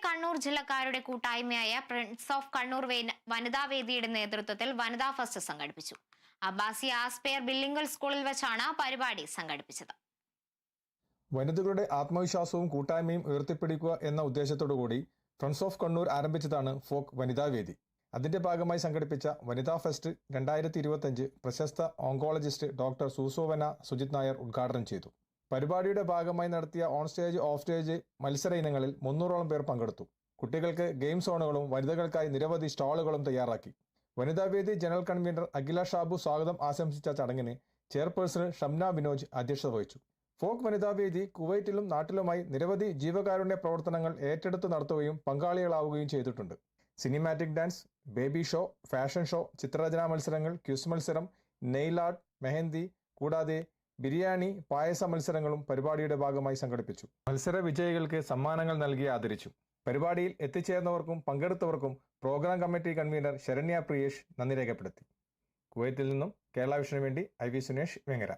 കണ്ണൂർ ജില്ലക്കാരുടെ കൂട്ടായ്മയായ Prince of Kannur വനിതാവേദിയുടെ നേതൃത്വത്തിൽ വനിതാ ഫെസ്റ്റ് സംഘടിപ്പിച്ചു. അബ്ബാസിയ ആസ്പെയർ ബില്ലിംഗൽ സ്കൂളിൽ വെച്ചാണ് പരിപാടി സംഘടിപ്പിച്ചത്. വനിതകളുടെ ആത്മവിശ്വാസവും കൂട്ടായ്മയും ഉയർത്തിപ്പിടിക്കുക എന്ന ഉദ്ദേശത്തോടുകൂടി ഫ്രണ്ട്സ് ഓഫ് കണ്ണൂർ ആരംഭിച്ചതാണ് ഫോക്ക് വനിതാവേദി. അതിന്റെ ഭാഗമായി സംഘടിപ്പിച്ച വനിതാ ഫെസ്റ്റ് 2025 പ്രശസ്ത ഓങ്കോളജിസ്റ്റ് ഡോക്ടർ സൂസോവന സുജിത് നായർ ഉദ്ഘാടനം ചെയ്തു. പരിപാടിയുടെ ഭാഗമായി നടത്തിയ ഓൺ സ്റ്റേജ് ഓഫ് സ്റ്റേജ് മത്സര ഇനങ്ങളിൽ 300ഓളം പേർ പങ്കെടുത്തു. കുട്ടികൾക്ക് ഗെയിം സോണുകളും വനിതകൾക്കായി നിരവധി സ്റ്റാളുകളും തയ്യാറാക്കി. വനിതാവേദി ജനറൽ കൺവീനർ അഖില ഷാബു സ്വാഗതം ആശംസിച്ച ചടങ്ങിന് ചെയർപേഴ്സൺ ഷംന വിനോജ് അധ്യക്ഷത വഹിച്ചു. ഫോക്ക് വനിതാവേദി കുവൈറ്റിലും നാട്ടിലുമായി നിരവധി ജീവകാരുണ്യ പ്രവർത്തനങ്ങൾ ഏറ്റെടുത്ത് നടത്തുകയും പങ്കാളികളാവുകയും ചെയ്തിട്ടുണ്ട്. Cinematic dance, baby show, fashion show, ചിത്രരചനാ മത്സരങ്ങൾ, ക്വിസ് മത്സരം, നെയിൽ ആർട്ട്, മെഹന്തി കൂടാതെ ബിരിയാണി, പായസ മത്സരങ്ങളും പരിപാടിയുടെ ഭാഗമായി സംഘടിപ്പിച്ചു. മത്സര വിജയികൾക്ക് സമ്മാനങ്ങൾ നൽകി ആദരിച്ചു. പരിപാടിയിൽ എത്തിച്ചേർന്നവർക്കും പങ്കെടുത്തവർക്കും programme committee convener Saranya Priyesh നന്ദി രേഖപ്പെടുത്തി. കുവൈറ്റിൽ നിന്നും കേരള വിഷന് വേണ്ടി IV സുനേഷ് വെങ്ങര.